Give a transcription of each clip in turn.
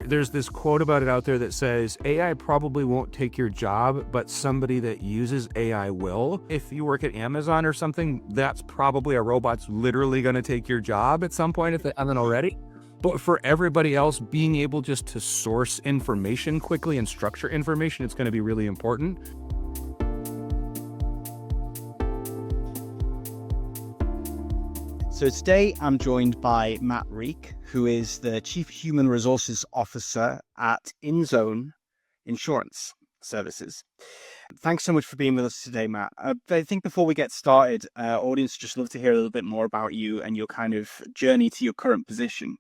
There's this quote about it out there that says, AI probably won't take your job, but somebody that uses AI will. If you work at Amazon or something, that's probably a robot's literally going to take your job at some point if they haven't already. But for everybody else, being able just to source information quickly and structure information, it's going to be really important. So today I'm joined by Matt Rieck, who is the Chief Human Resources Officer at Inszone Insurance Services. Thanks so much for being with us today, Matt. I think before we get started, audience just love to hear a little bit more about you and your kind of journey to your current position.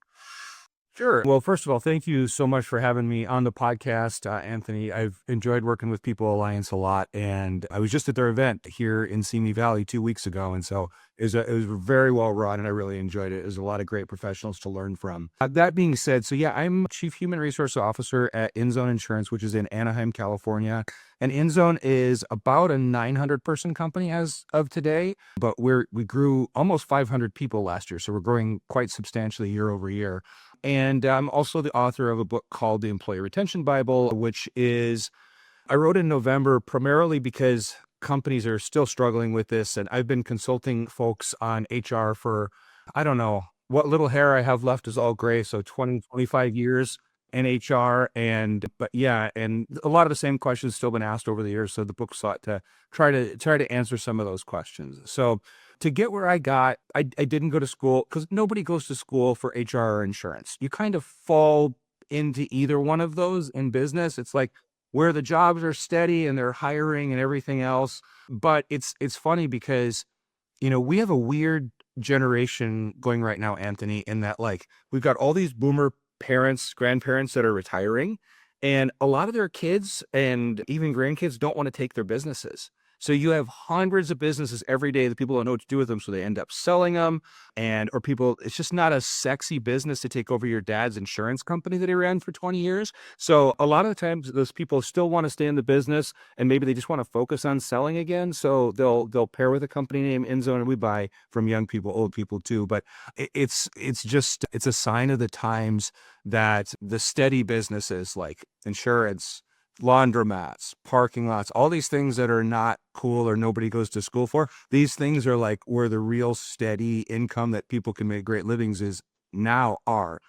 Sure. Well, first of all, thank you so much for having me on the podcast, Anthony. I've enjoyed working with People Alliance a lot, and I was just at their event here in Simi Valley 2 weeks ago, and so it was very well run, and I really enjoyed it. There's a lot of great professionals to learn from. That being said, I'm Chief Human Resource Officer at Inszone Insurance, which is in Anaheim, California, and Inszone is about a 900-person company as of today, but we grew almost 500 people last year, so we're growing quite substantially year over year. And I'm also the author of a book called The Employee Retention Bible, which I wrote in November primarily because companies are still struggling with this. And I've been consulting folks on HR for, I don't know, what little hair I have left is all gray. So 20, 25 years in HR. And a lot of the same questions still been asked over the years. So the book sought to try to answer some of those questions. So to get where I got, I didn't go to school because nobody goes to school for HR or insurance. You kind of fall into either one of those in business. It's like where the jobs are steady and they're hiring and everything else. But it's funny because, we have a weird generation going right now, Anthony, in that like we've got all these boomer parents, grandparents that are retiring, and a lot of their kids and even grandkids don't want to take their businesses. So you have hundreds of businesses every day that people don't know what to do with them. So they end up selling them it's just not a sexy business to take over your dad's insurance company that he ran for 20 years. So a lot of the times those people still want to stay in the business and maybe they just want to focus on selling again. So they'll pair with a company named Inszone, and we buy from young people, old people too. But it's a sign of the times that the steady businesses like insurance, laundromats, parking lots, all these things that are not cool or nobody goes to school for. These things are like where the real steady income that people can make great livings is now are.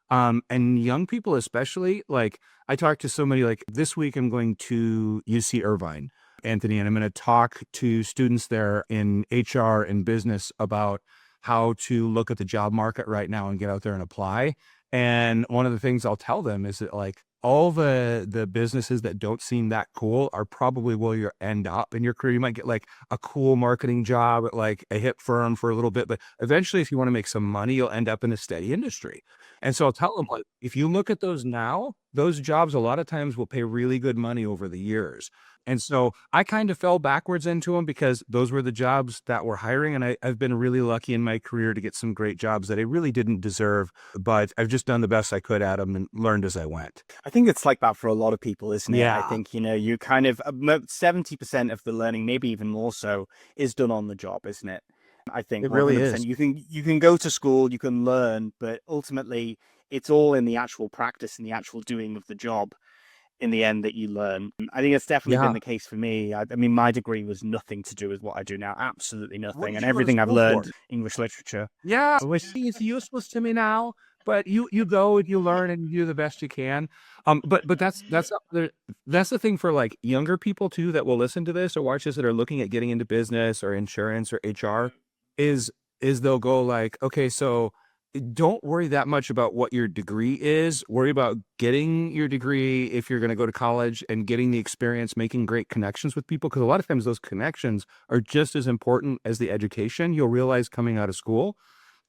And young people especially, like I talked to somebody like this week, I'm going to UC Irvine, Anthony, and I'm going to talk to students there in HR and business about how to look at the job market right now and get out there and apply. And one of the things I'll tell them is that like all the businesses that don't seem that cool are probably where you end up in your career. You might get like a cool marketing job at like a hip firm for a little bit, but eventually if you want to make some money, you'll end up in a steady industry. And so I'll tell them, like, if you look at those now, those jobs a lot of times will pay really good money over the years. And so I kind of fell backwards into them because those were the jobs that were hiring. And I've been really lucky in my career to get some great jobs that I really didn't deserve, but I've just done the best I could at them and learned as I went. I think it's like that for a lot of people, isn't it? Yeah. I think, you kind of 70% of the learning, maybe even more so, is done on the job, isn't it? I think It really is. You can go to school, you can learn, but ultimately it's all in the actual practice and the actual doing of the job in the end that you learn. I think it's definitely been the case for me. I mean, my degree was nothing to do with what I do now, absolutely nothing. And everything I've learned, English literature. Yeah, which is useless to me now. But you go and you learn and you do the best you can. But that's the thing for like younger people too that will listen to this or watch this that are looking at getting into business or insurance or HR is they'll go like, okay, so don't worry that much about what your degree is. Worry about getting your degree if you're going to go to college and getting the experience, making great connections with people. Because a lot of times those connections are just as important as the education you'll realize coming out of school.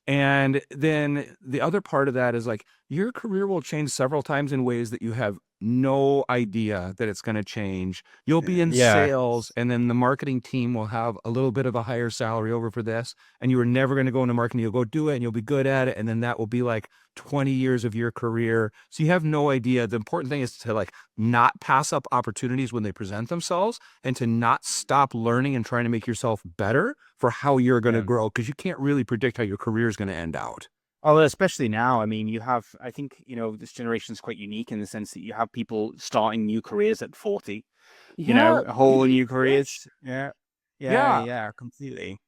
And then the other part of that is like your career will change several times in ways that you have no idea that it's going to change. You'll be in sales, and then the marketing team will have a little bit of a higher salary over for this, and you were never going to go into marketing. You'll go do it and you'll be good at it. And then that will be like 20 years of your career. So you have no idea. The important thing is to like not pass up opportunities when they present themselves and to not stop learning and trying to make yourself better for how you're going to grow, because you can't really predict how your career is going to end out. Oh, especially now. I mean, I think, this generation is quite unique in the sense that you have people starting new careers at 40, Yeah. whole new Rich. careers. Yeah. Yeah, Yeah. yeah, completely.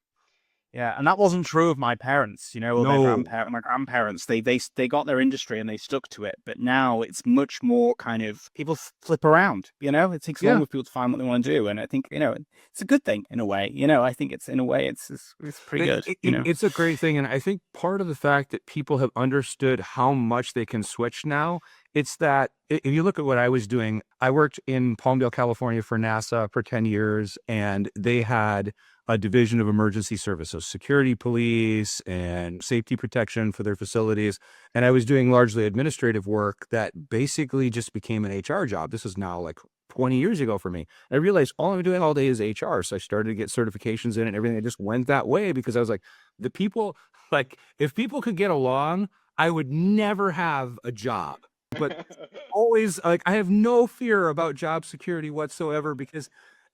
Yeah, and that wasn't true of my parents, or No. my grandparents. They got their industry and they stuck to it. But now it's much more kind of people flip around, It takes Yeah. longer for people to find what they want to do. And I think, it's a good thing in a way. I think it's in a way it's pretty good, It's a great thing, and I think part of the fact that people have understood how much they can switch now, it's that if you look at what I was doing, I worked in Palmdale, California for NASA for 10 years, and they had a division of emergency services, security police and safety protection for their facilities. And I was doing largely administrative work that basically just became an HR job. This is now like 20 years ago for me. I realized all I'm doing all day is HR. So I started to get certifications in it and everything. I just went that way because I was like, the people, like, if people could get along, I would never have a job. But always, like, I have no fear about job security whatsoever because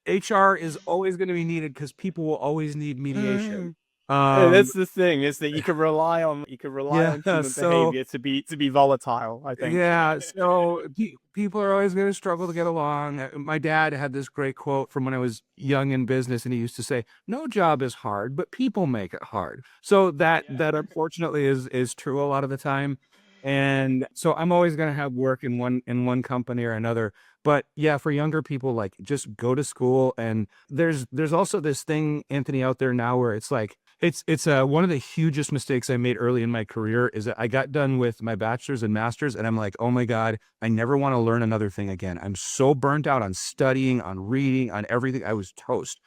HR is always going to be needed because people will always need mediation. Um, That's the thing, is that you can rely yeah. on human So behavior to be volatile, I think. yeah, so people are always going to struggle to get along. My dad had this great quote from when I was young in business, and he used to say, "No job is hard, but people make it hard." So that unfortunately is true a lot of the time. And so I'm always going to have work in one company or another. But yeah, for younger people, like just go to school. And there's also this thing, Anthony, out there now where it's like it's one of the hugest mistakes I made early in my career is that I got done with my bachelor's and master's and I'm like, oh my God, I never want to learn another thing again. I'm so burnt out on studying, on reading, on everything. I was toast.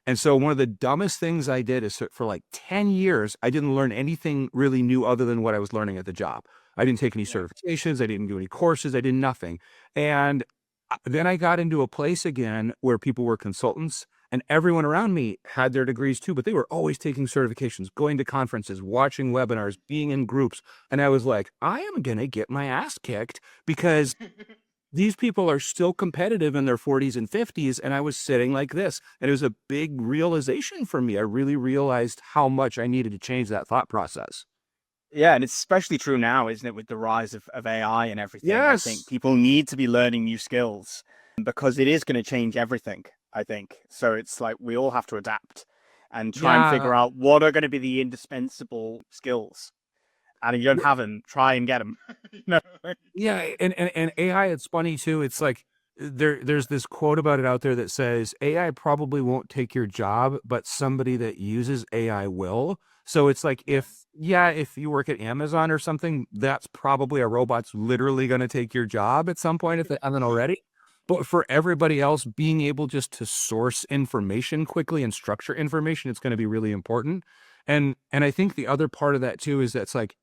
And so one of the dumbest things I did is for like 10 years, I didn't learn anything really new other than what I was learning at the job. I didn't take any Yeah. certifications. I didn't do any courses. I did nothing. And then I got into a place again where people were consultants and everyone around me had their degrees too, but they were always taking certifications, going to conferences, watching webinars, being in groups. And I was like, I am going to get my ass kicked because these people are still competitive in their 40s and 50s. And I was sitting like this. And it was a big realization for me. I really realized how much I needed to change that thought process. Yeah, and it's especially true now, isn't it, with the rise of AI and everything. I think Yes. people need to be learning new skills because it is going to change everything, I think. So it's like we all have to adapt and try and figure Yeah. out what are going to be the indispensable skills. And if you don't have them, try and get them. No. Yeah, and AI, it's funny too. It's like there's this quote about it out there that says AI probably won't take your job, but somebody that uses AI will. So it's like if you work at Amazon or something, that's probably a robot's literally going to take your job at some point if they haven't already. But for everybody else, being able just to source information quickly and structure information, it's going to be really important. And I think the other part of that too is that's like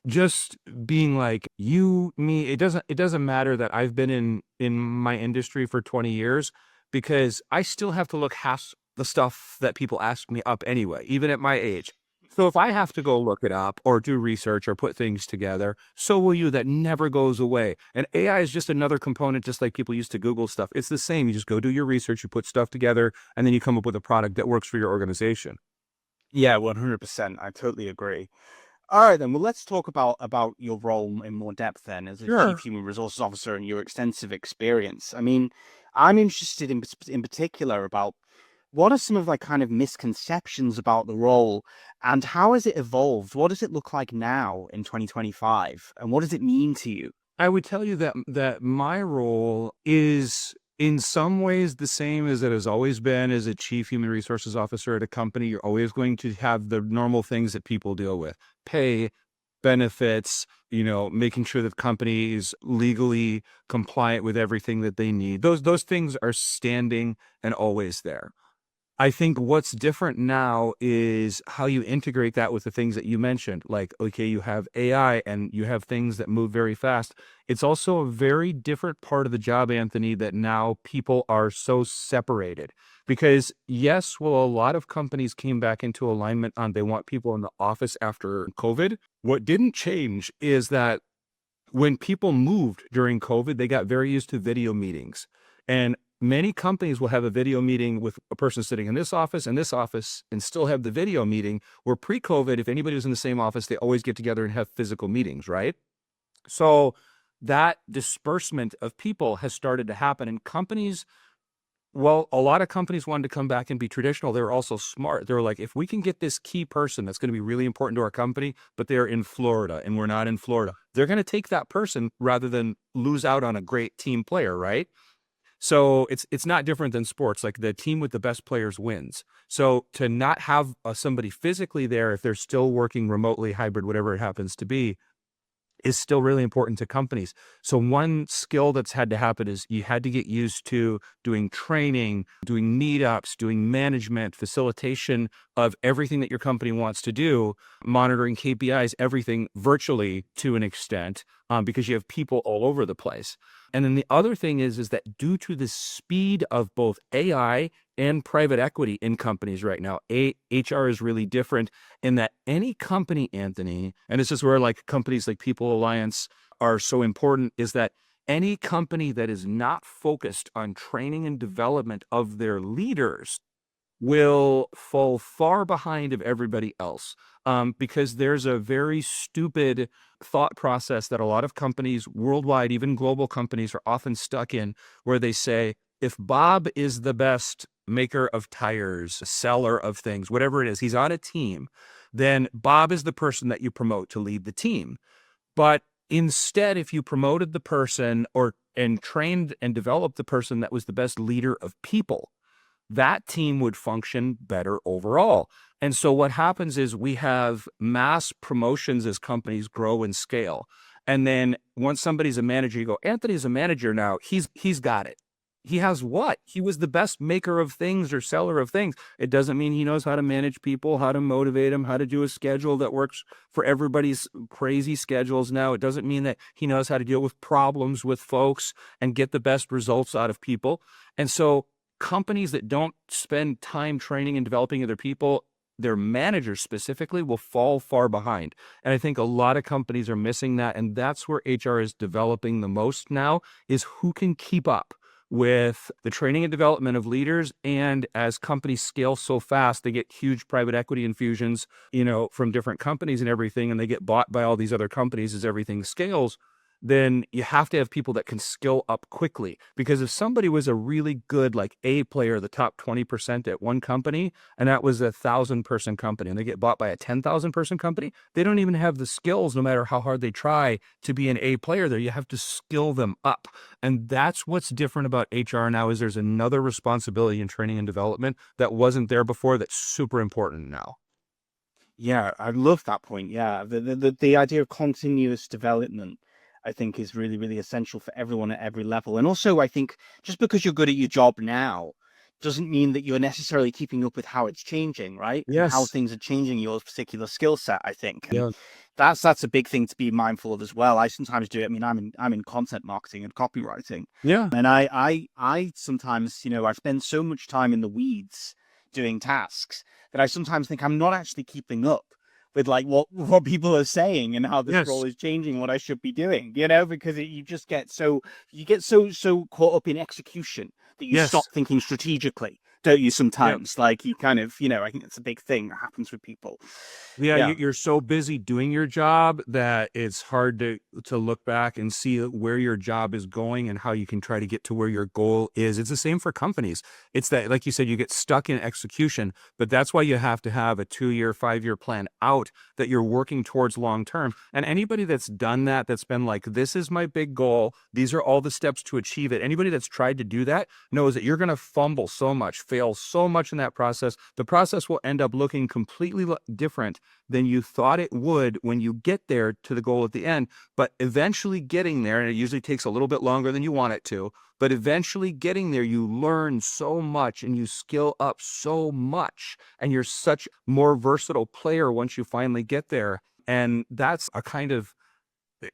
just being like you me it doesn't matter that I've been in my industry for 20 years because I still have to look half the stuff that people ask me up anyway, even at my age. So if I have to go look it up or do research or put things together, so will you. That never goes away. And AI is just another component, just like people used to Google stuff. It's the same. You just go do your research, you put stuff together, and then you come up with a product that works for your organization. Yeah, 100%. I totally agree. All right, then. Well, let's talk about your role in more depth then as a chief Sure. human resources officer and your extensive experience. I mean, I'm interested in particular about what are some of like kind of misconceptions about the role and how has it evolved? What does it look like now in 2025? And what does it mean to you? I would tell you that my role is in some ways the same as it has always been as a chief human resources officer at a company. You're always going to have the normal things that people deal with: pay, benefits, making sure that the company is legally compliant with everything that they need. Those things are standing and always there. I think what's different now is how you integrate that with the things that you mentioned. Like, okay, you have AI and you have things that move very fast. It's also a very different part of the job, Anthony, that now people are so separated. Because yes, well, a lot of companies came back into alignment on they want people in the office after COVID. What didn't change is that when people moved during COVID, they got very used to video meetings. And many companies will have a video meeting with a person sitting in this office and still have the video meeting, where pre-COVID, if anybody was in the same office, they always get together and have physical meetings, right? So that disbursement of people has started to happen, and companies, well, a lot of companies wanted to come back and be traditional. They were also smart. They were like, if we can get this key person that's going to be really important to our company, but they're in Florida and we're not in Florida, they're going to take that person rather than lose out on a great team player, right? So it's not different than sports. Like, the team with the best players wins. So to not have somebody physically there, if they're still working remotely, hybrid, whatever it happens to be, is still really important to companies. So one skill that's had to happen is you had to get used to doing training, doing meetups, doing management, facilitation of everything that your company wants to do, monitoring KPIs, everything virtually to an extent, because you have people all over the place. And then the other thing is that due to the speed of both AI and private equity in companies right now, HR is really different in that any company, Anthony, and this is where like companies like People Alliance are so important, is that any company that is not focused on training and development of their leaders will fall far behind of everybody else, because there's a very stupid thought process that a lot of companies worldwide, even global companies, are often stuck in, where they say, if Bob is the best maker of tires, seller of things, whatever it is, he's on a team, then Bob is the person that you promote to lead the team. But instead, if you promoted the person and trained and developed the person that was the best leader of people, that team would function better overall. And so what happens is we have mass promotions as companies grow and scale. And then once somebody's a manager, you go, Anthony's a manager now. He's got it. He has what? He was the best maker of things or seller of things. It doesn't mean he knows how to manage people, how to motivate them, how to do a schedule that works for everybody's crazy schedules now. It doesn't mean that he knows how to deal with problems with folks and get the best results out of people. And so companies that don't spend time training and developing other people, their managers specifically, will fall far behind. And I think a lot of companies are missing that. And that's where HR is developing the most now, is who can keep up with the training and development of leaders. And as companies scale so fast, they get huge private equity infusions, from different companies and everything, and they get bought by all these other companies as everything scales. Then you have to have people that can skill up quickly. Because if somebody was a really good, like A player, the top 20% at one company, and that was 1,000-person company, and they get bought by a 10,000-person company, they don't even have the skills, no matter how hard they try, to be an A player there. You have to skill them up. And that's what's different about HR now, is there's another responsibility in training and development that wasn't there before, that's super important now. Yeah, I love that point. Yeah, the idea of continuous development, I think, is really, really essential for everyone at every level. And also, I think just because you're good at your job now doesn't mean that you're necessarily keeping up with how it's changing, right? And how Yes. things are changing your particular skill set, I think. And Yeah. that's a big thing to be mindful of as well. I sometimes do it. I mean, I'm in content marketing and copywriting, Yeah. and I sometimes, I spend so much time in the weeds doing tasks that I sometimes think I'm not actually keeping up with like what people are saying and how this role Yes. is changing what I should be doing, because you just get so caught up in execution that you stop Yes. thinking strategically, don't you? Yeah. Sometimes, like, you kind of, I think it's a big thing that happens with people. Yeah, Yeah. you're so busy doing your job that it's hard to look back and see where your job is going and how you can try to get to where your goal is. It's the same for companies. It's that, like you said, you get stuck in execution, but that's why you have to have a 2-year, 5-year plan out that you're working towards long term. And anybody that's done that, that's been like, this is my big goal, these are all the steps to achieve it. Anybody that's tried to do that knows that you're going to fumble so much, fail so much in that process. The process will end up looking completely different than you thought it would when you get there to the goal at the end. But eventually getting there, and it usually takes a little bit longer than you want it to, but eventually getting there, you learn so much and you skill up so much, and you're such more versatile player once you finally get there. And that's a kind of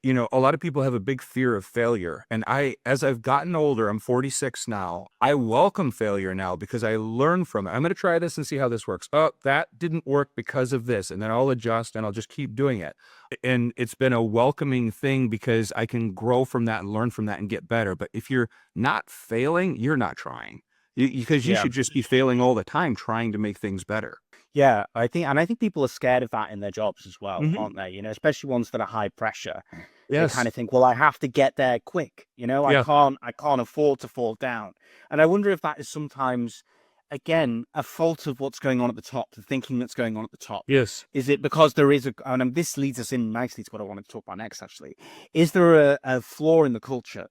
a lot of people have a big fear of failure. And as I've gotten older, I'm 46 now, I welcome failure now because I learn from it. I'm going to try this and see how this works. Oh, that didn't work because of this. And then I'll adjust and I'll just keep doing it. And it's been a welcoming thing because I can grow from that and learn from that and get better. But if you're not failing, you're not trying, because you Yeah. should just be failing all the time, trying to make things better. Yeah, I think people are scared of that in their jobs as well, Mhm. aren't they? Especially ones that are high pressure. They kind Yes. of think, well, I have to get there quick. Yeah. I can't afford to fall down. And I wonder if that is sometimes, again, a fault of what's going on at the top, the thinking that's going on at the top. Yes. Is it because there is and this leads us in nicely to what I wanted to talk about next, actually. Is there a flaw in the culture?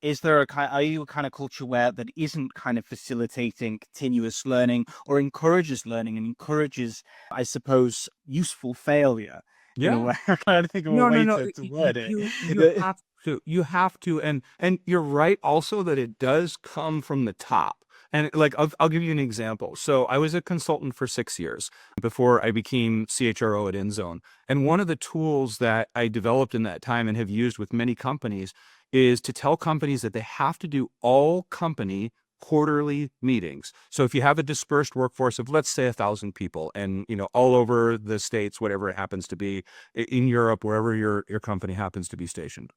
Are you a kind of culture where that isn't kind of facilitating continuous learning or encourages learning and encourages, I suppose, useful failure in a Yeah. way? I'm trying to think of a No, no, way no. to word it. You have to. You have to. And you're right also that it does come from the top. And like I'll give you an example. So I was a consultant for 6 years before I became CHRO at Inszone. And one of the tools that I developed in that time and have used with many companies is to tell companies that they have to do all company quarterly meetings. So if you have a dispersed workforce of, let's say, 1,000 people and, all over the States, whatever it happens to be, in Europe, wherever your company happens to be stationed,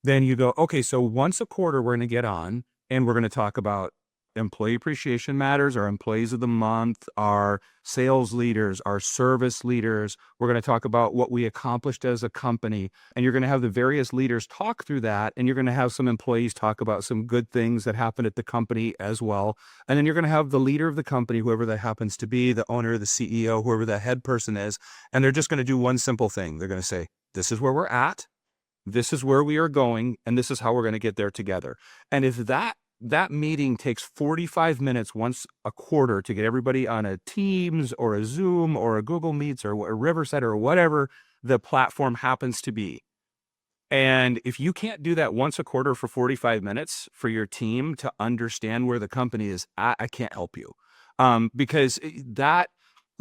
then you go, okay, so once a quarter, we're going to get on and we're going to talk about employee appreciation matters, our employees of the month, our sales leaders, our service leaders. We're going to talk about what we accomplished as a company. And you're going to have the various leaders talk through that. And you're going to have some employees talk about some good things that happened at the company as well. And then you're going to have the leader of the company, whoever that happens to be, the owner, the CEO, whoever the head person is. And they're just going to do one simple thing. They're going to say, this is where we're at. This is where we are going, and this is how we're going to get there together. And if that meeting takes 45 minutes once a quarter to get everybody on a Teams or a Zoom or a Google Meets or a Riverside or whatever the platform happens to be, and if you can't do that once a quarter for 45 minutes for your team to understand where the company is at, I can't help you. Because that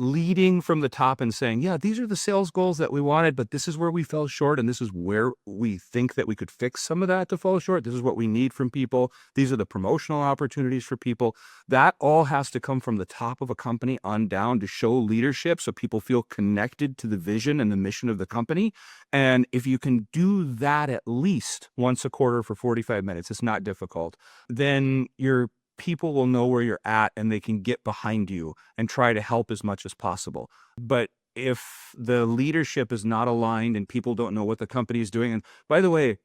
leading from the top and saying, yeah, these are the sales goals that we wanted, but this is where we fell short. And this is where we think that we could fix some of that to fall short. This is what we need from people. These are the promotional opportunities for people. That all has to come from the top of a company on down to show leadership so people feel connected to the vision and the mission of the company. And if you can do that at least once a quarter for 45 minutes, it's not difficult, then your people will know where you're at and they can get behind you and try to help as much as possible. But if the leadership is not aligned and people don't know what the company is doing, and by the way,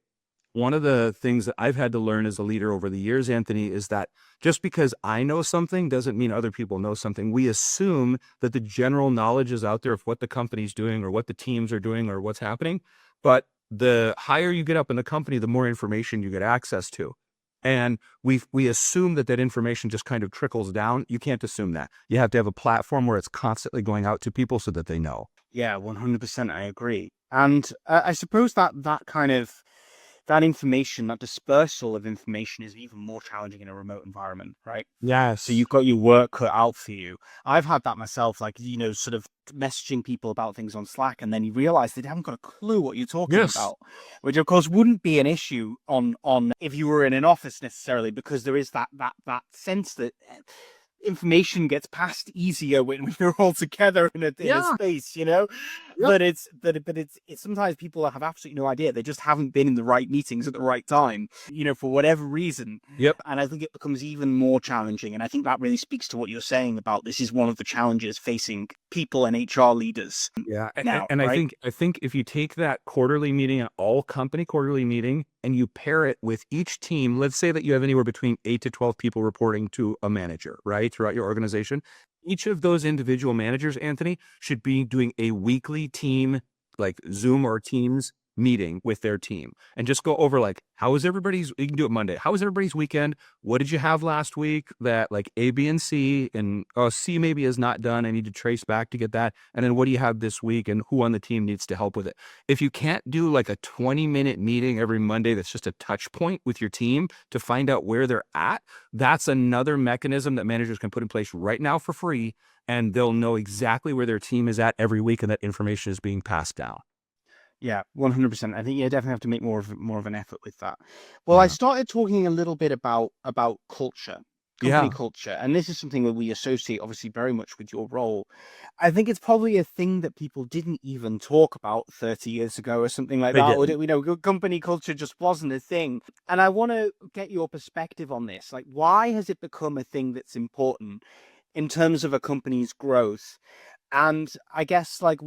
one of the things that I've had to learn as a leader over the years, Anthony, is that just because I know something doesn't mean other people know something. We assume that the general knowledge is out there of what the company's doing or what the teams are doing or what's happening. But the higher you get up in the company, the more information you get access to. And we assume that information just kind of trickles down. You can't assume that. You have to have a platform where it's constantly going out to people so that they know. Yeah, 100%. I agree. And I suppose that kind of that information, that dispersal of information is even more challenging in a remote environment, right? Yes. So you've got your work cut out for you. I've had that myself, like, sort of messaging people about things on Slack, and then you realize they haven't got a clue what you're talking Yes. about, which of course wouldn't be an issue on if you were in an office necessarily, because there is that sense that information gets passed easier when you're all together in a space, Yep. but it's sometimes people have absolutely no idea. They just haven't been in the right meetings at the right time, for whatever reason. Yep. And I think it becomes even more challenging. And I think that really speaks to what you're saying about this is one of the challenges facing people and HR leaders. Yeah. Now, And right? I think if you take that quarterly meeting, an all company quarterly meeting, and you pair it with each team, let's say that you have anywhere between 8 to 12 people reporting to a manager, right, throughout your organization. Each of those individual managers, Anthony, should be doing a weekly team, like Zoom or Teams meeting with their team and just go over like, how was everybody's, you can do it Monday. How was everybody's weekend? What did you have last week that like A, B, and C, and C maybe is not done. I need to trace back to get that. And then what do you have this week and who on the team needs to help with it? If you can't do like a 20-minute meeting every Monday, that's just a touch point with your team to find out where they're at. That's another mechanism that managers can put in place right now for free. And they'll know exactly where their team is at every week. And that information is being passed down. Yeah, 100%. I think you definitely have to make more of an effort with that. Well, I Yeah. started talking a little bit about culture, company Yeah. culture, and this is something that we associate obviously very much with your role. I think it's probably a thing that people didn't even talk about 30 years ago or something like They that, or didn't. company culture just wasn't a thing. And I want to get your perspective on this. Like, why has it become a thing that's important in terms of a company's growth? And I guess, like,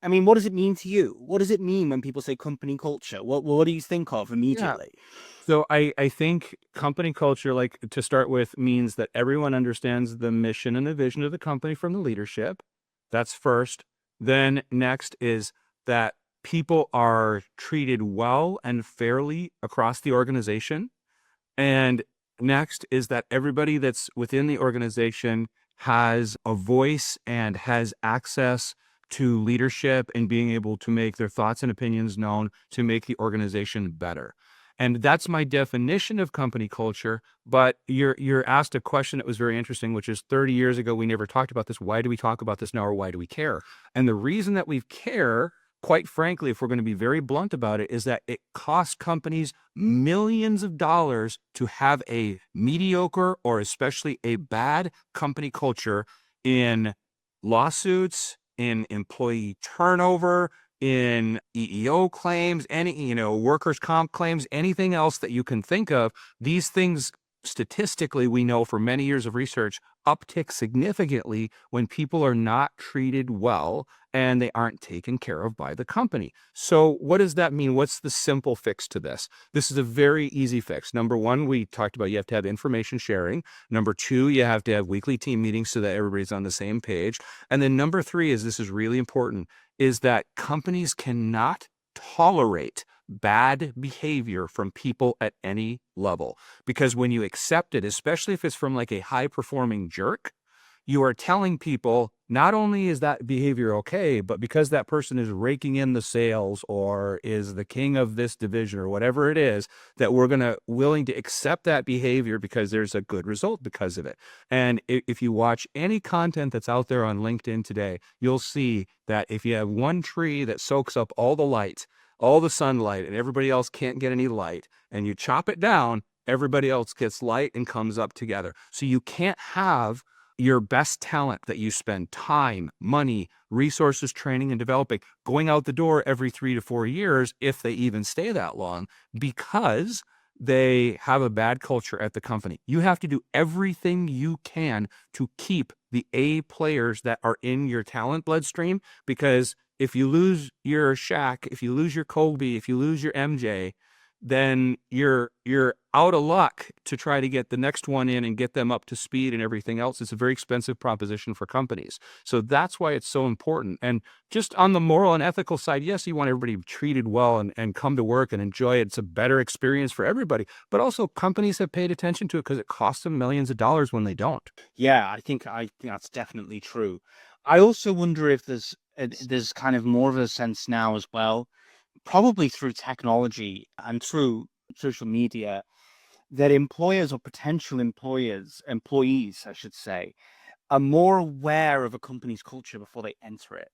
I mean, what does it mean to you? What does it mean when people say company culture? What do you think of Yeah. immediately? So I think company culture, like to start with, means that everyone understands the mission and the vision of the company from the leadership. That's first. Then next is that people are treated well and fairly across the organization. And next is that everybody that's within the organization has a voice and has access to leadership and being able to make their thoughts and opinions known to make the organization better. And that's my definition of company culture. But you're asked a question that was very interesting, which is 30 years ago, we never talked about this. Why do we talk about this now, or why do we care? And the reason that we care, quite frankly, if we're going to be very blunt about it, is that it costs companies millions of dollars to have a mediocre or especially a bad company culture in lawsuits, in employee turnover, in EEO claims, workers' comp claims, anything else that you can think of. These things, statistically, we know from many years of research, uptick significantly when people are not treated well and they aren't taken care of by the company. So what does that mean? What's the simple fix to this? This is a very easy fix. Number one, we talked about you have to have information sharing. Number two, you have to have weekly team meetings so that everybody's on the same page. And then number three is, this is really important, is that companies cannot tolerate bad behavior from people at any level. Because when you accept it, especially if it's from like a high performing jerk, you are telling people not only is that behavior okay, but because that person is raking in the sales or is the king of this division or whatever it is, that we're willing to accept that behavior because there's a good result because of it. And if you watch any content that's out there on LinkedIn today, you'll see that if you have one tree that soaks up all the light, all the sunlight, and everybody else can't get any light, and you chop it down, everybody else gets light and comes up together. So you can't have your best talent that you spend time, money, resources, training, and developing going out the door every 3 to 4 years, if they even stay that long, because they have a bad culture at the company. You have to do everything you can to keep the A players that are in your talent bloodstream, because if you lose your Shaq, if you lose your Kobe, if you lose your MJ, then you're out of luck to try to get the next one in and get them up to speed and everything else. It's a very expensive proposition for companies. So that's why it's so important. And just on the moral and ethical side, yes, you want everybody treated well and come to work and enjoy it. It's a better experience for everybody. But also companies have paid attention to it because it costs them millions of dollars when they don't. Yeah, I think that's definitely true. I also wonder if there's kind of more of a sense now as well, probably through technology and through social media, that employers or potential employees, I should say, are more aware of a company's culture before they enter it,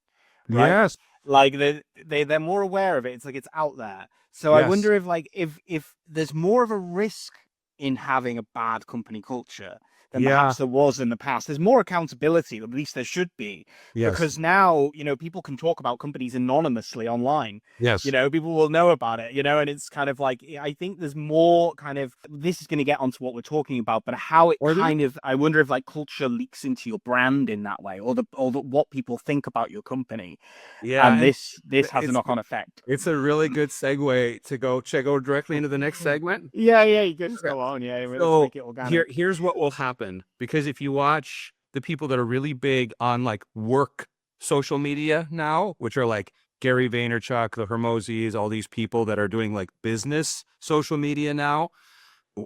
right? Yes. Like they're more aware of it. It's like it's out there. So I Yes. wonder if, like, if there's more of a risk in having a bad company culture than Yeah. perhaps there was in the past. There's more accountability, at least there should be, Yes. because now, people can talk about companies anonymously online. Yes. People will know about it, and it's kind of like, I think there's more kind of, this is going to get onto what we're talking about, but how it Or there, kind of, I wonder if like culture leaks into your brand in that way, or what people think about your company. yeah. And And this has a it's knock-on effect. it's a really good segue to go directly into the next segment. Yeah, you could just Okay. go on. Yeah, let's So make it organic. here's what will happen, because if you watch the people that are really big on like work social media now, which are like Gary Vaynerchuk, the Hermosis, all these people that are doing like business social media now,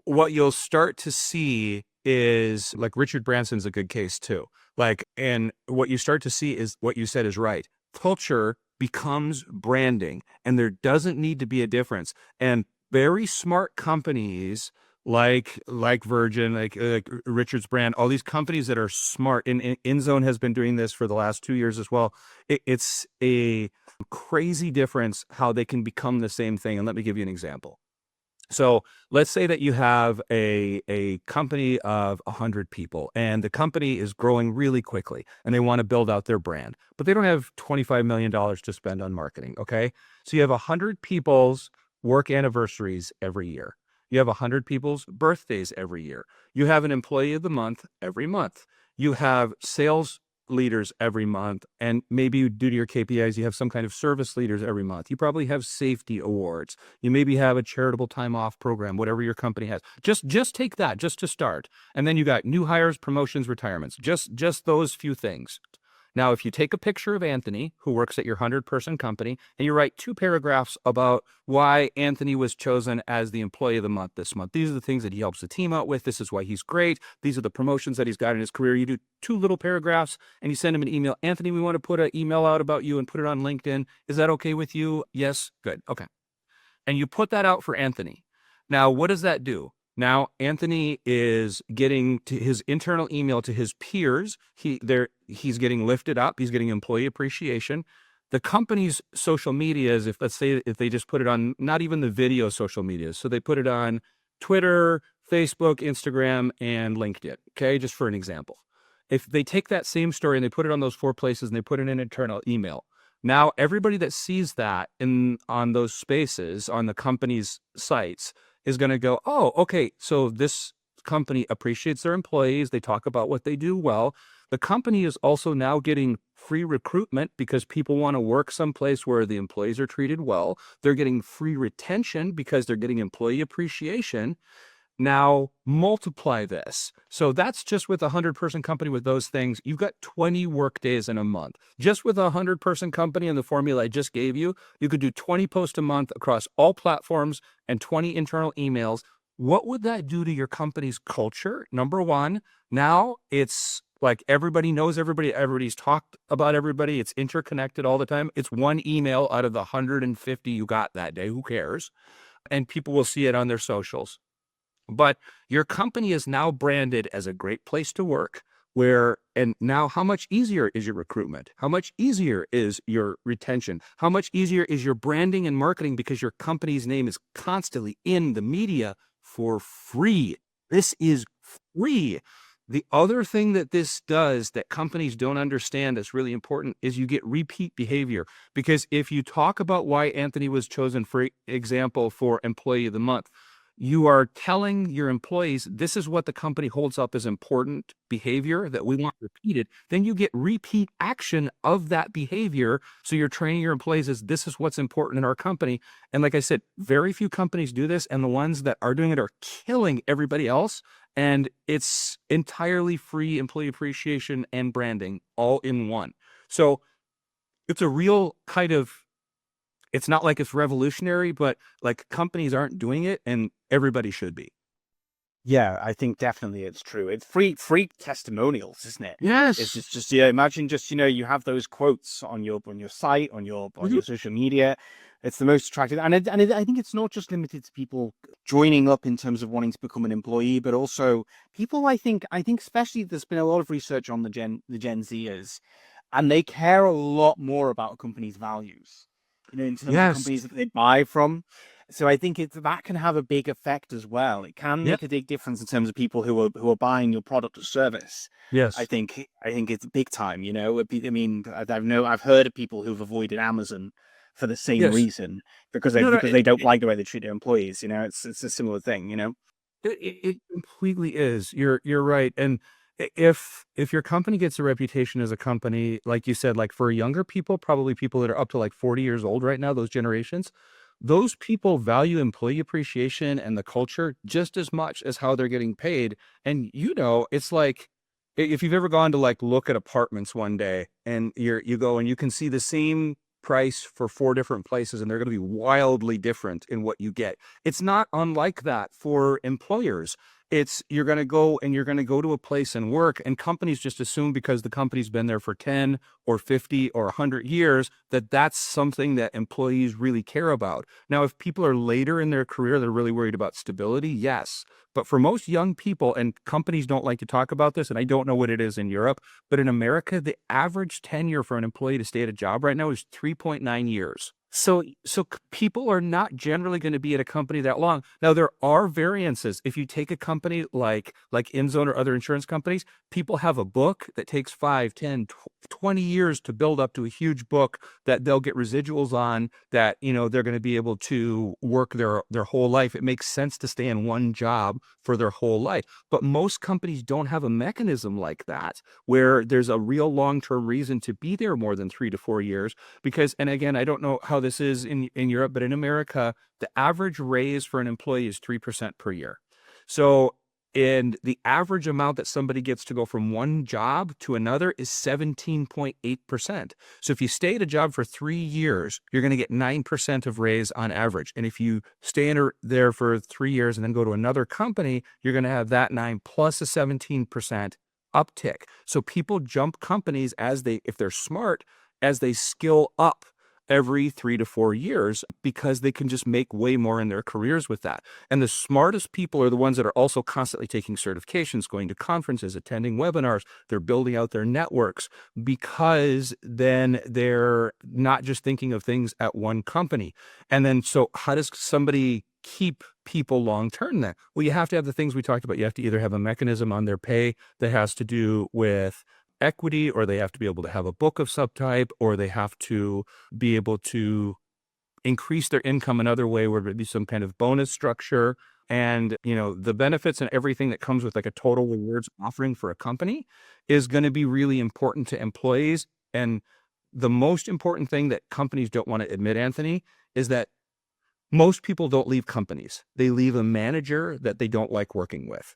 what you'll start to see is, like, Richard Branson's a good case too. Like, and what you start to see is what you said is right. Culture becomes branding, and there doesn't need to be a difference. And very smart companies like Virgin, like Richard's brand, all these companies that are smart. And Inszone has been doing this for the last 2 years as well. It's a crazy difference how they can become the same thing. And let me give you an example. So let's say that you have a company of 100 people, and the company is growing really quickly, and they want to build out their brand, but they don't have $25 million to spend on marketing. Okay. So you have 100 people's work anniversaries every year. You have 100 people's birthdays every year. You have an employee of the month every month. You have sales leaders every month, and maybe due to your KPIs, you have some kind of service leaders every month. You probably have safety awards. You maybe have a charitable time off program, whatever your company has. Just take that just to start. And then you got new hires, promotions, retirements, just those few things. Now, if you take a picture of Anthony, who works at your 100-person company, and you write 2 paragraphs about why Anthony was chosen as the employee of the month this month. These are the things that he helps the team out with. This is why he's great. These are the promotions that he's got in his career. You do 2 little paragraphs and you send him an email. Anthony, we want to put an email out about you and put it on LinkedIn. Is that okay with you? Yes. Good. Okay. And you put that out for Anthony. Now, what does that do? Now, Anthony is getting to his internal email to his peers. He's getting lifted up. He's getting employee appreciation. The company's social medias, let's say if they just put it on, not even the video social medias, so they put it on Twitter, Facebook, Instagram, and LinkedIn. Okay, just for an example. If they take that same story and they put it on those 4 places and they put it in an internal email, now everybody that sees that on those spaces on the company's sites is going to go, oh, okay, so this company appreciates their employees. They talk about what they do well. The company is also now getting free recruitment because people want to work someplace where the employees are treated well. They're getting free retention because they're getting employee appreciation. Now multiply this. So that's just with a 100-person company with those things. You've got 20 work days in a month. Just with a 100-person company and the formula I just gave you, you could do 20 posts a month across all platforms and 20 internal emails. What would that do to your company's culture? Number one, now it's like everybody knows everybody. Everybody's talked about everybody. It's interconnected all the time. It's one email out of the 150 you got that day. Who cares? And people will see it on their socials. But your company is now branded as a great place to work, and now how much easier is your recruitment? How much easier is your retention? How much easier is your branding and marketing because your company's name is constantly in the media for free? This is free. The other thing that this does that companies don't understand that's really important is you get repeat behavior. Because if you talk about why Anthony was chosen, for example, for Employee of the Month, you are telling your employees, this is what the company holds up as important behavior that we want repeated. Then you get repeat action of that behavior. So you're training your employees as this is what's important in our company. And like I said, very few companies do this. And the ones that are doing it are killing everybody else. And it's entirely free employee appreciation and branding all in one. So it's a real kind of, it's not like it's revolutionary, but like companies aren't doing it and everybody should be. Yeah, I think definitely it's true. It's free testimonials, isn't it? Yes. It's just yeah, imagine just, you have those quotes on your site, on your social media. It's the most attractive. And I think it's not just limited to people joining up in terms of wanting to become an employee, but also people, I think especially there's been a lot of research on the Gen Zers, and they care a lot more about a company's values, in terms of companies that they buy from. So I think that can have a big effect as well. It can make a big difference in terms of people who are buying your product or service. Yes. I think it's big time. I mean, I've heard of people who've avoided Amazon for the same reason because they don't like the way they treat their employees. It's a similar thing. It completely is. You're right. And if your company gets a reputation as a company, like you said, like for younger people, probably people that are up to like 40 years old right now, those generations, those people value employee appreciation and the culture just as much as how they're getting paid. And it's like, if you've ever gone to like look at apartments one day and you go and you can see the same price for 4 different places and they're going to be wildly different in what you get. It's not unlike that for employers. It's you're going to go and you're going to go to a place and work, and companies just assume because the company's been there for 10 or 50 or 100 years that that's something that employees really care about. Now, if people are later in their career, they're really worried about stability, yes. But for most young people, and companies don't like to talk about this, and I don't know what it is in Europe, but in America, the average tenure for an employee to stay at a job right now is 3.9 years. So people are not generally going to be at a company that long. Now, there are variances. If you take a company like Inszone or other insurance companies, people have a book that takes 5, 10, 20 years to build up to a huge book that they'll get residuals on, that, they're going to be able to work their whole life. It makes sense to stay in one job for their whole life. But most companies don't have a mechanism like that, where there's a real long-term reason to be there more than 3 to 4 years. Because, and again, I don't know how this is in Europe, but in America, the average raise for an employee is 3% per year. So, and the average amount that somebody gets to go from one job to another is 17.8%. So if you stay at a job for 3 years, you're going to get 9% of raise on average. And if you stay in there for 3 years and then go to another company, you're going to have that 9 plus a 17% uptick. So people jump companies if they're smart, as they skill up every 3 to 4 years, because they can just make way more in their careers with that. And the smartest people are the ones that are also constantly taking certifications, going to conferences, attending webinars. They're building out their networks, because then they're not just thinking of things at one company. And then, so how does somebody keep people long term then? Well, you have to have the things we talked about. You have to either have a mechanism on their pay that has to do with equity, or they have to be able to have a book of subtype, or they have to be able to increase their income another way, where it be some kind of bonus structure. And, the benefits and everything that comes with like a total rewards offering for a company is going to be really important to employees. And the most important thing that companies don't want to admit, Anthony, is that most people don't leave companies. They leave a manager that they don't like working with.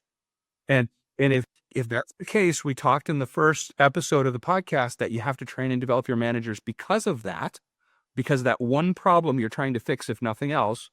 And if that's the case, we talked in the first episode of the podcast that you have to train and develop your managers because of that one problem you're trying to fix, if nothing else.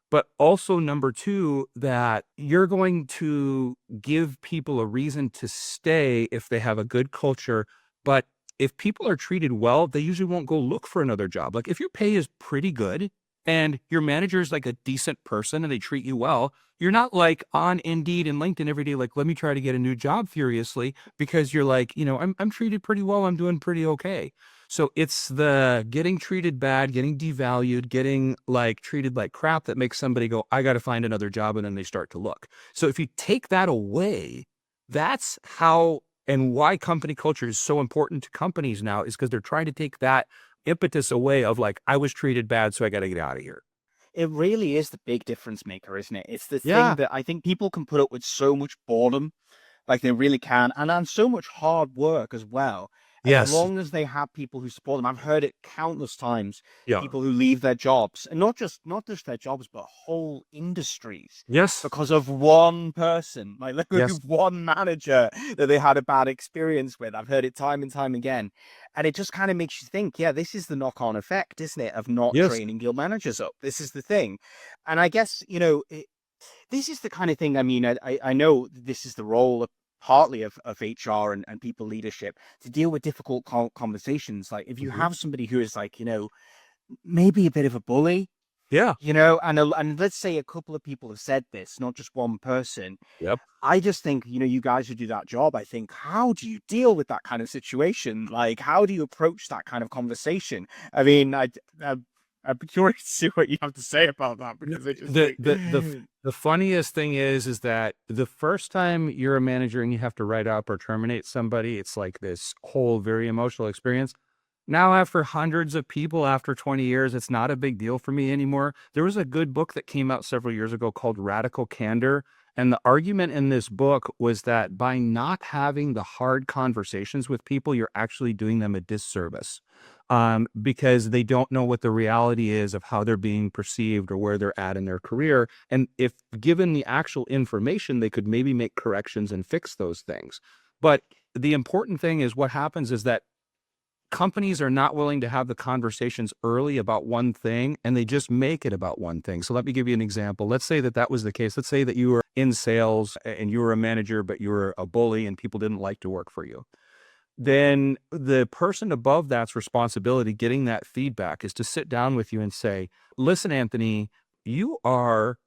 But also, number two, that you're going to give people a reason to stay if they have a good culture. But if people are treated well, they usually won't go look for another job. Like if your pay is pretty good and your manager is like a decent person and they treat you well, you're not like on Indeed and LinkedIn every day, like, let me try to get a new job furiously, because you're like, I'm treated pretty well. I'm doing pretty okay. So it's the getting treated bad, getting devalued, getting like treated like crap that makes somebody go, I got to find another job. And then they start to look. So if you take that away, that's how and why company culture is so important to companies now, is because they're trying to take that impetus away of like, I was treated bad, so I got to get out of here. It really is the big difference maker, isn't it? It's the thing Yeah. that I think people can put up with so much boredom, like they really can, and so much hard work as well. As Yes. long as they have people who support them. I've heard it countless times. Yeah. People who leave their jobs, and not just their jobs, but whole industries, Yes. because of one person, like Yes. one manager that they had a bad experience with. I've heard it time and time again. And it just kind of makes you think, yeah, this is the knock-on effect, isn't it, of not Yes. training your managers up. This is the thing. And I guess, this is the kind of thing, I mean, I know this is the role of partly of HR and people leadership, to deal with difficult conversations. Like if you Mhm. have somebody who is like, maybe a bit of a bully, Yeah. and let's say a couple of people have said this, not just one person. Yep. I just think, you guys who do that job, I think, how do you deal with that kind of situation? Like, how do you approach that kind of conversation? I mean, I'm curious to see what you have to say about that, because I just The think, the the the funniest thing is that the first time you're a manager and you have to write up or terminate somebody, it's like this whole very emotional experience. Now, after hundreds of people, after 20 years, it's not a big deal for me anymore. There was a good book that came out several years ago called Radical Candor. And the argument in this book was that by not having the hard conversations with people, you're actually doing them a disservice, because they don't know what the reality is of how they're being perceived or where they're at in their career. And if given the actual information, they could maybe make corrections and fix those things. But the important thing is what happens is that companies are not willing to have the conversations early about one thing, and they just make it about one thing. So let me give you an example. Let's say that was the case. Let's say that you were in sales and you were a manager, but you were a bully and people didn't like to work for you. Then the person above that's responsibility, getting that feedback, is to sit down with you and say, listen, Anthony, you are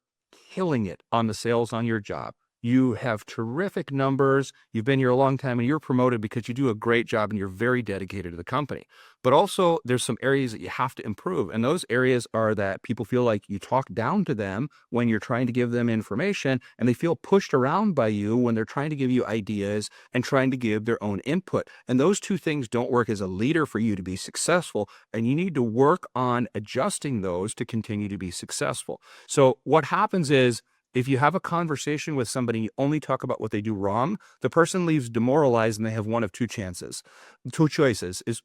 killing it on the sales on your job. You have terrific numbers. You've been here a long time and you're promoted because you do a great job and you're very dedicated to the company. But also there's some areas that you have to improve. And those areas are that people feel like you talk down to them when you're trying to give them information, and they feel pushed around by you when they're trying to give you ideas and trying to give their own input. And those two things don't work as a leader for you to be successful. And you need to work on adjusting those to continue to be successful. So what happens is, if you have a conversation with somebody, you only talk about what they do wrong, the person leaves demoralized and they have one of two choices.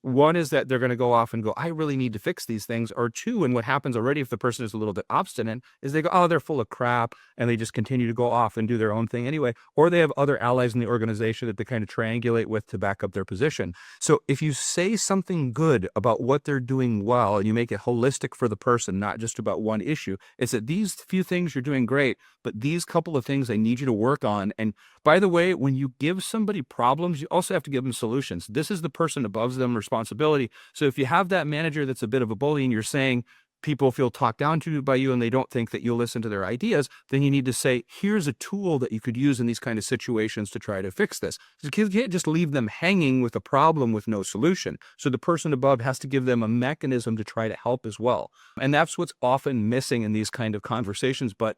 One is that they're going to go off and go, I really need to fix these things. Or two, and what happens already if the person is a little bit obstinate, is they go, oh, they're full of crap, and they just continue to go off and do their own thing anyway. Or they have other allies in the organization that they kind of triangulate with to back up their position. So if you say something good about what they're doing well, and you make it holistic for the person, not just about one issue, it's that these few things you're doing great, but these couple of things I need you to work on. And by the way, when you give somebody problems, you also have to give them solutions. This is the person above them responsibility. So if you have that manager that's a bit of a bully and you're saying people feel talked down to by you and they don't think that you'll listen to their ideas, then you need to say, here's a tool that you could use in these kind of situations to try to fix this. You can't just leave them hanging with a problem with no solution. So the person above has to give them a mechanism to try to help as well. And that's what's often missing in these kind of conversations. But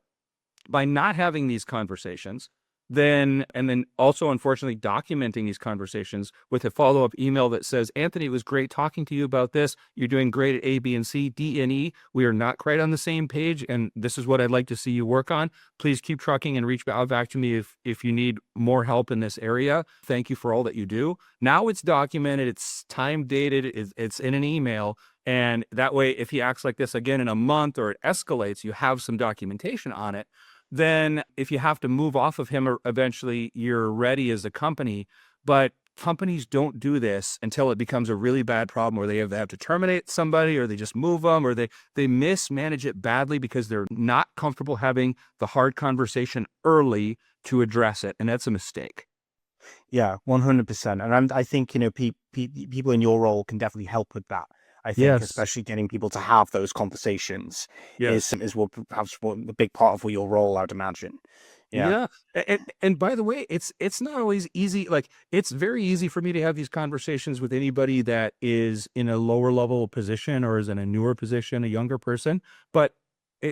by not having these conversations, and then also, unfortunately, documenting these conversations with a follow-up email that says, Anthony, it was great talking to you about this. You're doing great at A, B, and C, D, and E. We are not quite on the same page, and this is what I'd like to see you work on. Please keep trucking and reach out back to me if you need more help in this area. Thank you for all that you do. Now it's documented, it's time dated, it's in an email. And that way, if he acts like this again in a month or it escalates, you have some documentation on it. Then if you have to move off of him, or eventually you're ready as a company. But companies don't do this until it becomes a really bad problem where they have to terminate somebody, or they just move them, or they mismanage it badly because they're not comfortable having the hard conversation early to address it. And that's a mistake. Yeah, 100%. And I think, people in your role can definitely help with that. I think Yes. especially getting people to have those conversations Yes. is what perhaps what a big part of your role, I'd imagine. Yeah. Yeah. And by the way, it's not always easy. Like, it's very easy for me to have these conversations with anybody that is in a lower level position or is in a newer position, a younger person. But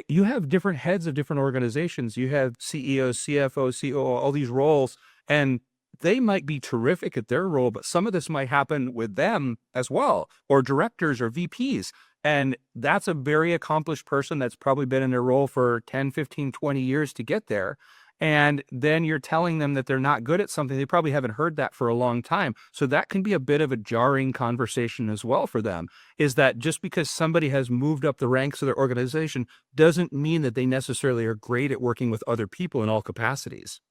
you have different heads of different organizations. You have CEOs, CFOs, COO, all these roles, and they might be terrific at their role, but some of this might happen with them as well, or directors or VPs. And that's a very accomplished person that's probably been in their role for 10, 15, 20 years to get there. And then you're telling them that they're not good at something. They probably haven't heard that for a long time. So that can be a bit of a jarring conversation as well for them, is that just because somebody has moved up the ranks of their organization doesn't mean that they necessarily are great at working with other people in all capacities.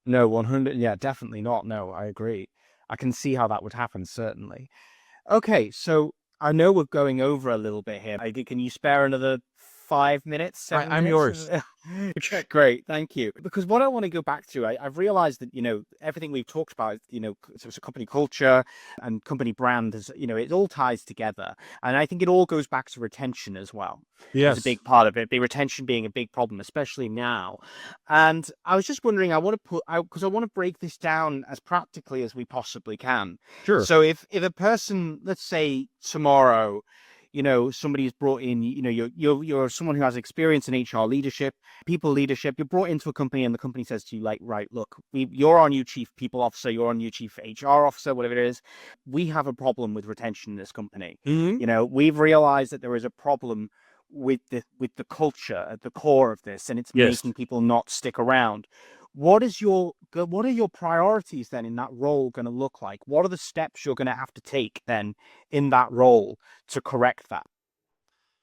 No, 100. Yeah, definitely not. No, I agree. I can see how that would happen, certainly. Okay, so I know we're going over a little bit here. Can you spare another 5 minutes, seven I'm minutes? yours. Okay, great, thank you. Because what I want to go back to, I've realized that everything we've talked about, so it's a company culture and company brand, is it all ties together, and I think it all goes back to retention as well. It's a Yes. big part of it. The retention being a big problem, especially now. And I was just wondering, I want to put out because I want to break this down as practically as we possibly can. Sure. So if a person, let's say tomorrow, somebody's brought in, you're someone who has experience in HR leadership, people leadership, you're brought into a company and the company says to you, like, right, look, you're our new chief people officer, you're our new chief HR officer, whatever it is. We have a problem with retention in this company. Mhm. We've realized that there is a problem with the culture at the core of this, and it's Yes. making people not stick around. What are your priorities then in that role going to look like? What are the steps you're going to have to take then in that role to correct that?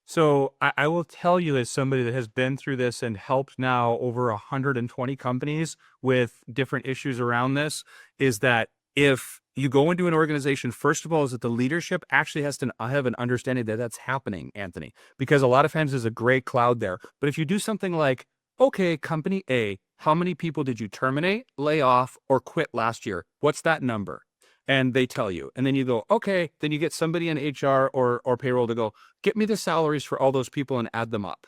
So I will tell you, as somebody that has been through this and helped now over 120 companies with different issues around this, is that if you go into an organization, first of all, is that the leadership actually has to have an understanding that that's happening, Anthony, because a lot of times there's a gray cloud there. But if you do something like, okay, company A, how many people did you terminate, lay off, or quit last year? What's that number? And they tell you. And then you go, okay, then you get somebody in HR or payroll to go, get me the salaries for all those people and add them up.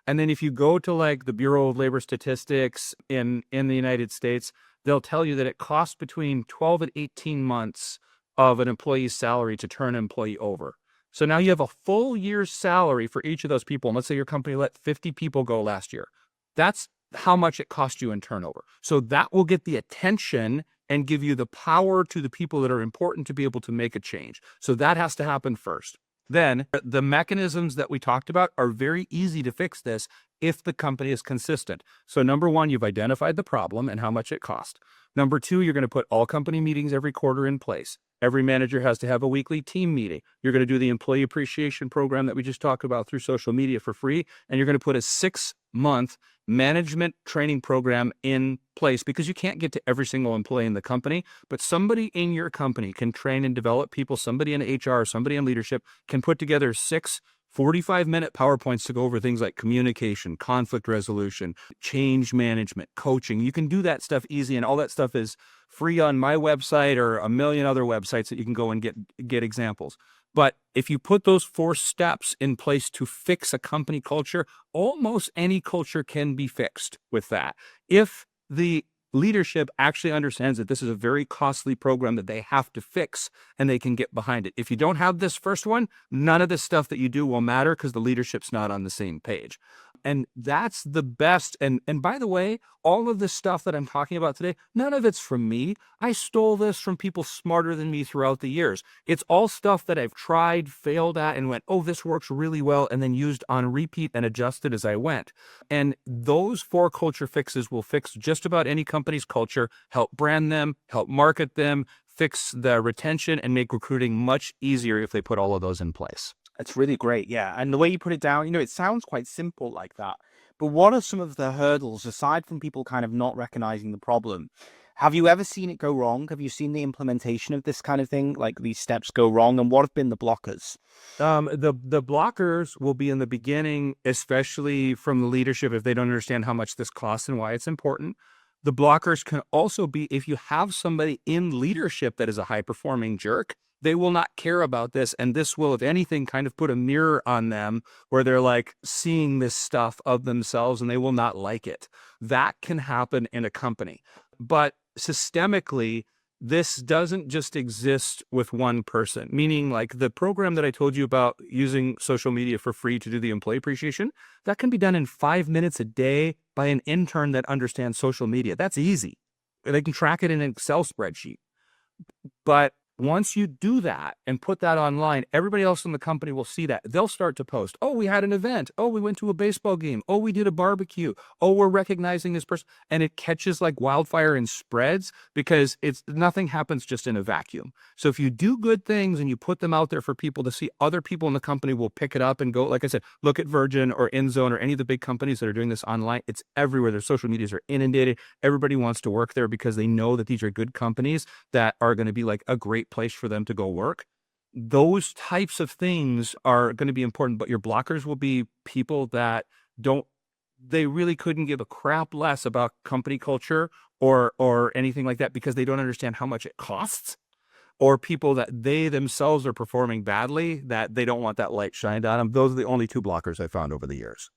And then if you go to like the Bureau of Labor Statistics in the United States, they'll tell you that it costs between 12 and 18 months of an employee's salary to turn an employee over. So now you have a full year's salary for each of those people. And let's say your company let 50 people go last year. That's how much it cost you in turnover. So that will get the attention and give you the power to the people that are important to be able to make a change. So that has to happen first. Then the mechanisms that we talked about are very easy to fix this if the company is consistent. So number one, you've identified the problem and how much it cost. Number two, you're going to put all company meetings every quarter in place. Every manager has to have a weekly team meeting. You're going to do the employee appreciation program that we just talked about through social media for free. And you're going to put a 6-month management training program in place, because you can't get to every single employee in the company, but somebody in your company can train and develop people. Somebody in HR, somebody in leadership can put together 6 45-minute PowerPoints to go over things like communication, conflict resolution, change management, coaching. You can do that stuff easy, and all that stuff is free on my website or a million other websites that you can go and get examples. But if you put those 4 steps in place to fix a company culture, almost any culture can be fixed with that. If the leadership actually understands that this is a very costly program that they have to fix and they can get behind it. If you don't have this first one, none of the stuff that you do will matter because the leadership's not on the same page. And that's the best. And by the way, all of this stuff that I'm talking about today, none of it's from me. I stole this from people smarter than me throughout the years. It's all stuff that I've tried, failed at, and went, oh, this works really well, and then used on repeat and adjusted as I went. And those 4 culture fixes will fix just about any company's culture, help brand them, help market them, fix the retention, and make recruiting much easier if they put all of those in place. That's really great, yeah. And the way you put it down, it sounds quite simple like that. But what are some of the hurdles, aside from people kind of not recognizing the problem? Have you ever seen it go wrong? Have you seen the implementation of this kind of thing, like these steps go wrong? And what have been the blockers? The blockers will be in the beginning, especially from the leadership, if they don't understand how much this costs and why it's important. The blockers can also be if you have somebody in leadership that is a high-performing jerk. They will not care about this. And this will, if anything, kind of put a mirror on them where they're like seeing this stuff of themselves and they will not like it. That can happen in a company. But systemically, this doesn't just exist with one person, meaning like the program that I told you about using social media for free to do the employee appreciation, that can be done in 5 minutes a day by an intern that understands social media. That's easy. They can track it in an Excel spreadsheet. But once you do that and put that online, everybody else in the company will see that. They'll start to post, oh, we had an event. Oh, we went to a baseball game. Oh, we did a barbecue. Oh, we're recognizing this person. And it catches like wildfire and spreads because nothing happens just in a vacuum. So if you do good things and you put them out there for people to see, other people in the company will pick it up and go, like I said, look at Virgin or Inszone or any of the big companies that are doing this online. It's everywhere. Their social medias are inundated. Everybody wants to work there because they know that these are good companies that are going to be like a great place for them to go work. Those types of things are going to be important, but your blockers will be people that they really couldn't give a crap less about company culture or anything like that because they don't understand how much it costs, or people that they themselves are performing badly that they don't want that light shined on them. Those are the only 2 blockers I found over the years.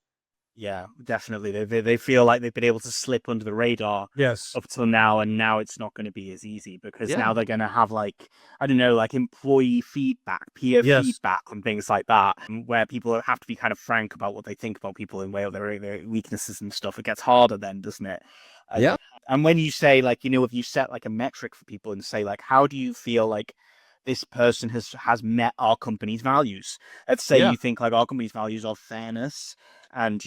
Yeah, definitely. They feel like they've been able to slip under the radar Yes. up till now, and now it's not going to be as easy because Yeah. now they're going to have like, I don't know, like employee feedback, peer Yes. feedback and things like that, where people have to be kind of frank about what they think about people and where their weaknesses and stuff. It gets harder then, doesn't it? Yeah. And when you say like, if you set like a metric for people and say like, how do you feel like this person has met our company's values? Let's say Yeah. you think like our company's values are fairness and,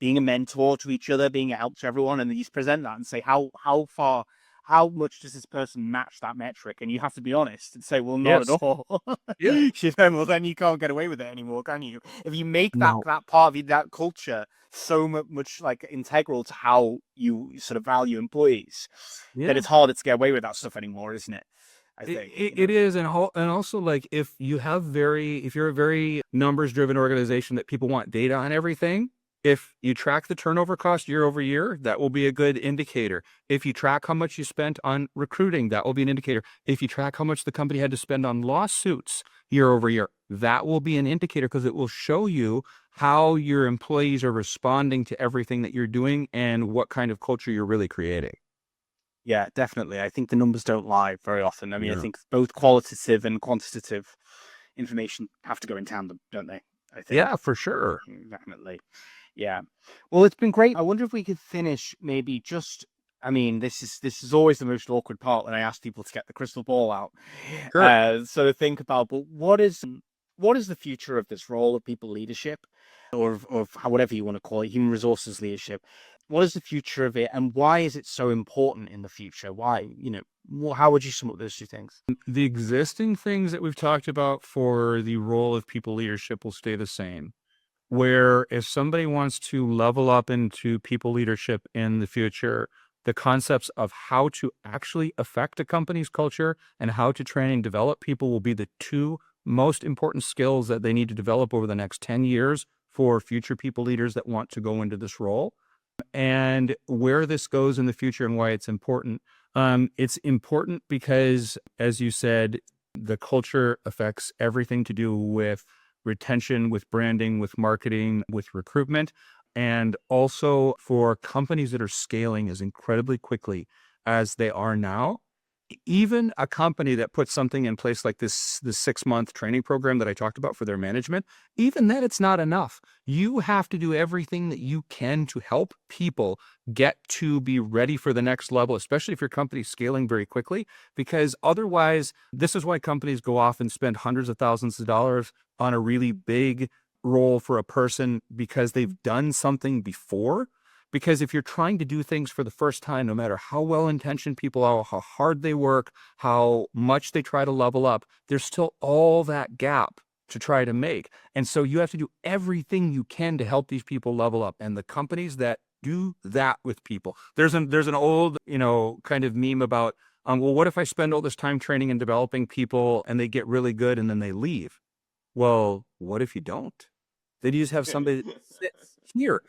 being a mentor to each other, being a help to everyone. And then you present that and say, how much does this person match that metric? And you have to be honest and say, well, not Yes. at all. Yeah. Well, then you can't get away with it anymore, can you? If you make that No. part of that culture so much like integral to how you sort of value employees, then Yeah. it's harder to get away with that stuff anymore, isn't it? I think. It is, and also like if you're a very numbers driven organization that people want data on everything, if you track the turnover cost year over year, that will be a good indicator. If you track how much you spent on recruiting, that will be an indicator. If you track how much the company had to spend on lawsuits year over year, that will be an indicator because it will show you how your employees are responding to everything that you're doing and what kind of culture you're really creating. Yeah, definitely. I think the numbers don't lie very often. I mean, I Yeah. think both qualitative and quantitative information have to go in tandem, don't they? I think. Yeah, for sure. Definitely. Yeah. Well, it's been great. I wonder if we could finish maybe just, I mean, this is always the most awkward part when I ask people to get the crystal ball out. Sure. So to think about, but what is the future of this role of people leadership, or whatever you want to call it, human resources leadership? What is the future of it, and why is it so important in the future? Why, how would you sum up those two things? The existing things that we've talked about for the role of people leadership will stay the same. Where if somebody wants to level up into people leadership in the future, the concepts of how to actually affect a company's culture and how to train and develop people will be the two most important skills that they need to develop over the next 10 years for future people leaders that want to go into this role. And where this goes in the future and why it's important because, as you said, the culture affects everything to do with retention, with branding, with marketing, with recruitment, and also for companies that are scaling as incredibly quickly as they are now. Even a company that puts something in place like this 6-month training program that I talked about for their management, even then it's not enough. You have to do everything that you can to help people get to be ready for the next level, especially if your company's scaling very quickly, because otherwise, this is why companies go off and spend hundreds of thousands of dollars on a really big role for a person because they've done something before. Because if you're trying to do things for the first time, no matter how well-intentioned people are, how hard they work, how much they try to level up, there's still all that gap to try to make. And so you have to do everything you can to help these people level up. And the companies that do that with people, there's an old, kind of meme about, well, what if I spend all this time training and developing people and they get really good and then they leave? Well, what if you don't? Then you just have somebody that sits here.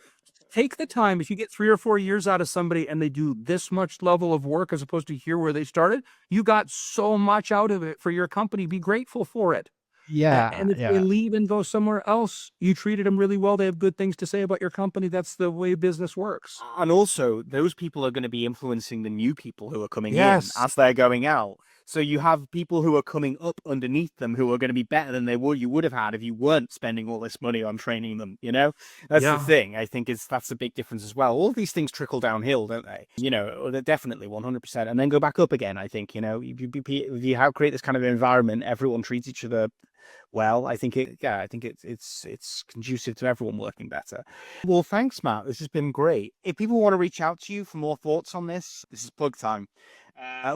Take the time. If you get 3 or 4 years out of somebody and they do this much level of work as opposed to here where they started, you got so much out of it for your company. Be grateful for it. Yeah, And if they yeah. leave and go somewhere else, you treated them really well. They have good things to say about your company. That's the way business works. And also, those people are going to be influencing the new people who are coming in Yes. as they're going out. So you have people who are coming up underneath them who are going to be better than you would have had if you weren't spending all this money on training them. That's the Yeah. thing. I think that's a big difference as well. All these things trickle downhill, don't they? They're definitely 100%, and then go back up again. I think if you have create this kind of environment, everyone treats each other well. I think it's conducive to everyone working better. Well, thanks, Matt. This has been great. If people want to reach out to you for more thoughts on this is plug time.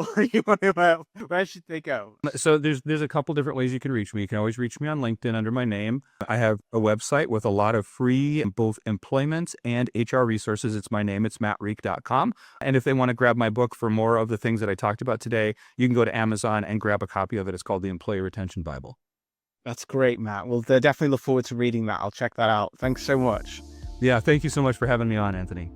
Where should they go? So there's a couple different ways you can reach me. You can always reach me on LinkedIn under my name. I have a website with a lot of free both employment and HR resources. It's my name. It's mattrieck.com. And if they want to grab my book for more of the things that I talked about today, you can go to Amazon and grab a copy of it. It's called the Employee Retention Bible. That's great, Matt. Well, definitely look forward to reading that. I'll check that out. Thanks so much. Yeah, thank you so much for having me on, Anthony.